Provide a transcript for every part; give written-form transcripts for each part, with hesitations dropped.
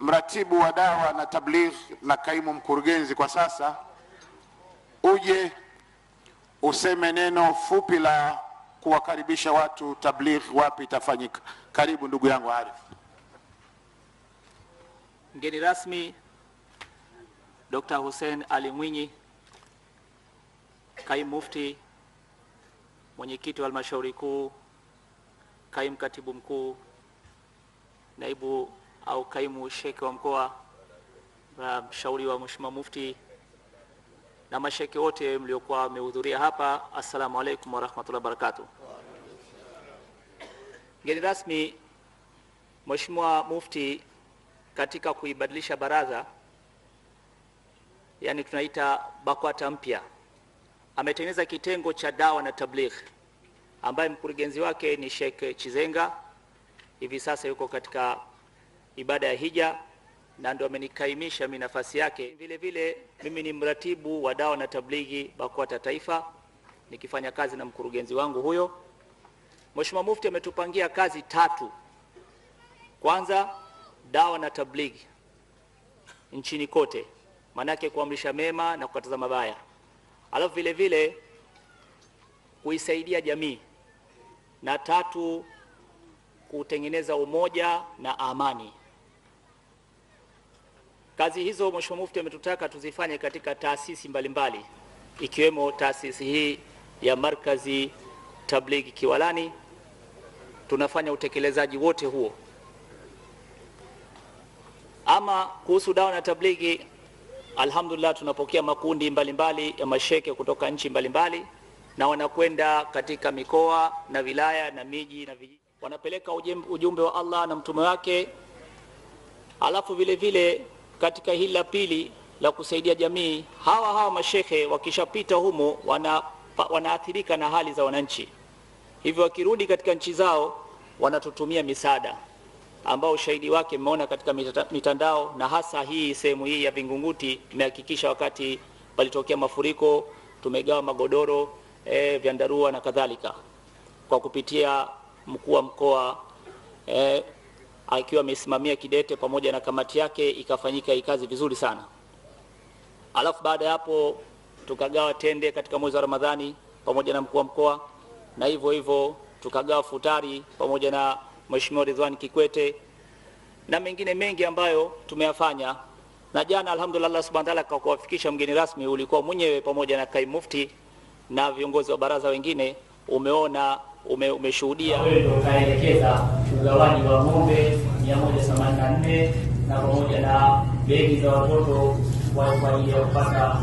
Mratibu wa dawa na tabligh na kaimu mkurugenzi kwa sasa, uje useme neno fupi la kuwakaribisha watu tabligh wapi itafanyika. Karibu ndugu yangu Arif. Mgeni rasmi Dr. Hussein Ali Mwinyi, kaimu mufti, mwenyekiti wa halmashauri kuu, kaimu katibu mkuu, naibu au kaimu shekhe wa mkoa, mshauri wa mheshimiwa mufti na mashekhe wote mliokuwa wamehudhuria hapa, assalamu alaikum wa rahmatullahi wa barakatuh. Mgeni rasmi, mheshimiwa mufti katika kuibadilisha baraza, yani tunaita BAKWATA mpya, ametengeneza kitengo cha dawa na tabligh ambaye mkurugenzi wake ni Sheikh Chizenga. Hivi sasa yuko katika ibada ya hija na ndio amenikaimisha mimi nafasi yake. Vile vile mimi ni mratibu wa dawa na tablighi BAKWATA Taifa, nikifanya kazi na mkurugenzi wangu huyo. Mheshimiwa Mufti ametupangia kazi tatu. Kwanza, dawa na tablighi nchini kote, manake kuamrisha mema na kukataza mabaya. Alafu vile vile kuisaidia jamii, na tatu, kutengeneza umoja na amani. Kazi hizo Mheshimiwa Mufti ametutaka tuzifanye katika taasisi mbalimbali, ikiwemo taasisi hii ya Markazi Tablighi Kiwalani. Tunafanya utekelezaji wote huo. Ama kuhusu dawa na tablighi, alhamdulillah tunapokea makundi mbalimbali ya masheke kutoka nchi mbalimbali, na wanakwenda katika mikoa na wilaya na miji na vijiji, wanapeleka ujumbe wa Allah na mtume wake. Alafu vile vile katika hili la pili la kusaidia jamii, hawa mashekhe wakishapita humo wanaathirika na hali za wananchi, hivyo wakirudi katika nchi zao wanatutumia misaada, ambao ushahidi wake mmeona katika mitandao, na hasa hii sehemu hii ya Vingunguti imehakikisha wakati palitokea mafuriko tumegawa magodoro, vyandarua na kadhalika, kwa kupitia mkuu wa mkoa akiwa amesimamia kidete pamoja na kamati yake, ikafanyika hii kazi vizuri sana. Alafu baada ya hapo tukagawa tende katika mwezi wa Ramadhani pamoja na mkuu wa mkoa, na hivyo hivyo tukagawa futari pamoja na Mheshimiwa Ridwan Kikwete na mengine mengi ambayo tumeyafanya. Na jana alhamdulillah Allah subhanahu wa ta'ala kwa kuwafikisha mgeni rasmi, ulikuwa mwenyewe pamoja na kaimu mufti na viongozi wa baraza wengine, umeona umeshuhudia. Wewe ndio kaelekeza ugawaji wa ng'ombe 184 na pamoja na begi za watoto kwa ajili ya kupata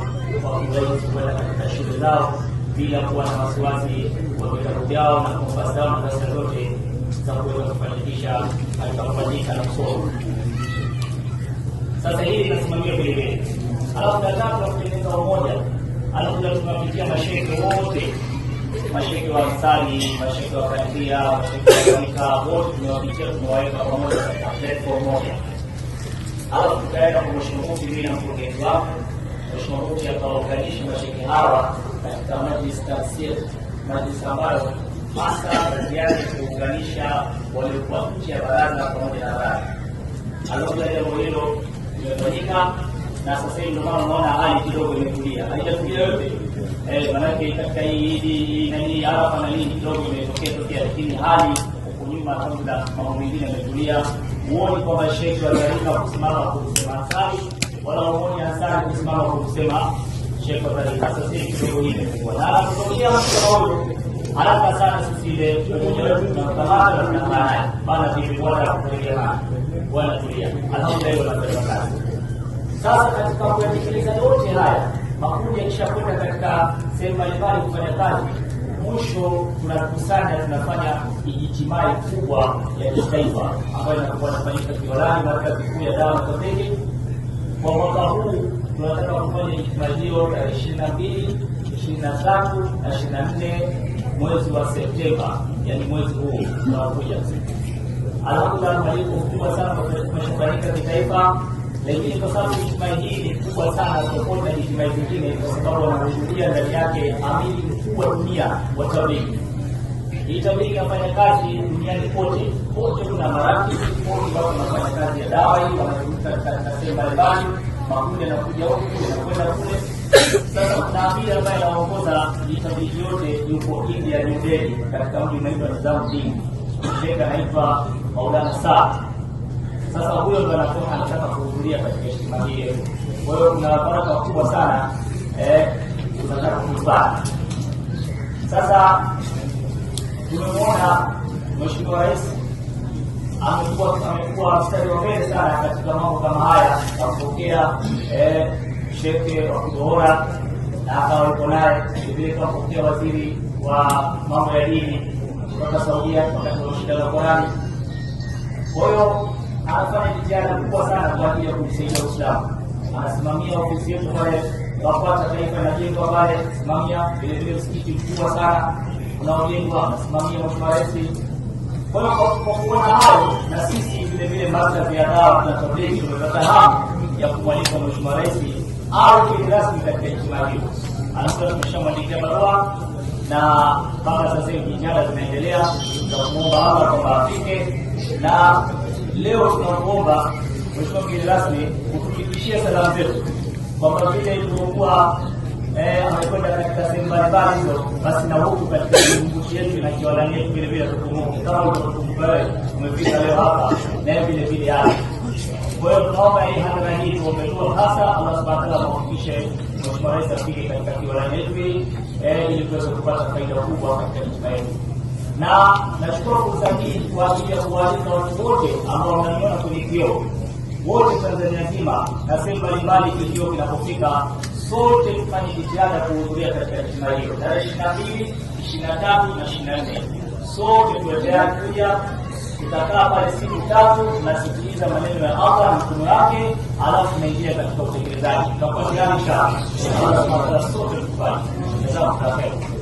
kwenda katika shule zao bila kuwa na wasiwasi wa vitabu vyao na kompasi zao na pesa zote za kuweza kufanikisha alikafanyika na kusoma. Sasa hili linasimamia vile vile. Alafu nataka kutengeneza umoja. Alafu tunapitia mashekhe wote, mashekhe wa Ansari, mashekhe wa Kadria, mashekhe wa Mika, wote tumewapitia, tumewaweka pamoja katika platform moja. Alafu tukaenda kwa Mheshimiwa Mufti mimi na mkurugenzi wako. Mheshimiwa Mufti akawaunganisha mashekhe hawa katika majlis taasisi, majlis ambayo hasa kazi yake kuunganisha waliokuwa nje ya baraza pamoja na baraza. Alhamdulillah jambo hilo limefanyika, na sasa hivi ndio maana unaona hali kidogo imetulia. Haijatulia yote. Manake katika hii nani hapa na nini kidogo imetokea, lakini hali huko nyuma alhamdulillah mambo mengine yametulia. Muone kwamba shekhi wa taifa kusimama kusema Ansari, wala muone Ansari kusimama kusema shekhi wa taifa. Sasa hivi kidogo hii imekuwa na kutokea mtu haraka sana. Sisi ile tunakamata na tunafanya bana tulipata kuelekea bwana tulia, alhamdulillah tunafanya kazi. Sasa katika kuendeleza yote haya, makundi yakishakwenda katika sehemu mbalimbali kufanya kazi, mwisho tunakusanya, tunafanya ijtimai kubwa ya kitaifa ambayo inakuwa inafanyika Kiwalani, Markazi Kuu ya Dawa na Tablighi. Kwa mwaka huu tunataka kufanya ijtimai hiyo tarehe 22, 23 na 24 mwezi wa Septemba, yani mwezi huu unaokuja. Alhamdulillah malipo kubwa sana kumeshafanyika kitaifa, lakini kwa sababu ijtimai hii ni kubwa sana tofauti na ijtimai zingine, kwa sababu wanahudhuria ndani yake amiri mkuu wa dunia wa tablighi. Hii tablighi inafanya kazi duniani kote, kuna marafiki wote wanafanya kazi ya dawa hii, wanazunguka katika sehemu mbalimbali, makundi yanakuja huku yanakwenda kule. Sasa kuna amiri ambaye anaongoza tablighi yote yuko India, New Delhi, katika mji unaitwa Nizamuddin. Shekhe anaitwa Maulana Saad. Sasa huyo ndo anataka kuhudhuria katika heshima hii. Kwa hiyo kuna baraka kubwa sana tunataka kupata. Sasa tumemwona Mheshimiwa Rais amekuwa mstari wa mbele sana katika mambo kama haya, akapokea Shekhe wa Kudohora na akawa yuko naye vile, akapokea waziri wa mambo ya dini kutoka Saudia wakati wa shida la Qur'ani. Kwa hiyo anafanya jitihada kubwa sana kwa ajili ya kumsaidia Uislamu. Anasimamia ofisi yetu pale Wapata Taifa inajengwa pale, simamia vile vile msikiti mkubwa sana unaojengwa, anasimamia Mheshimiwa Rais. Kwa hiyo kwa kuona hayo, na sisi vile vile Markaz ya Dawa na Tablighi tumepata hamu ya kumwalika Mheshimiwa Rais au kile rasmi katika heshima hiyo. Anakuwa tumeshamwandikia barua na mpaka sasa hivi jitihada zinaendelea za kumwomba hapa kwamba afike, na leo tunamuomba Mheshimiwa mgeni rasmi kutufikishia salamu zetu kwamba vile ilivyokuwa amekwenda katika sehemu mbalimbali hizo, basi na huku katika nchi yetu na kiwalani yetu vile vile tukumbuke kama ulivyokumbuka wewe umefika leo hapa na vile vile yale. Kwa hiyo tunaomba hii hadhara hii tuombetua hasa Allah subhanahu wa ta'ala kufikisha Mheshimiwa Rais afike katika kiwalani yetu ili tuweze kupata faida kubwa katika nchi yetu. Na nachukua fursa hii kwa ajili ya kuwaalika watu wote ambao wananiona kwenye kioo, wote Tanzania nzima na sehemu mbalimbali kioo kinapofika, sote tufanye jitihada kuhudhuria katika heshima hiyo tarehe 22, 23 na 24. Sote tuwe tayari kuja. Tutakaa pale siku 3 na sikiliza maneno ya Allah na mtume wake, alafu tunaingia katika utekelezaji. Tutakuwa tayari inshallah. Sote tufanye. Jazakumullahu khairan.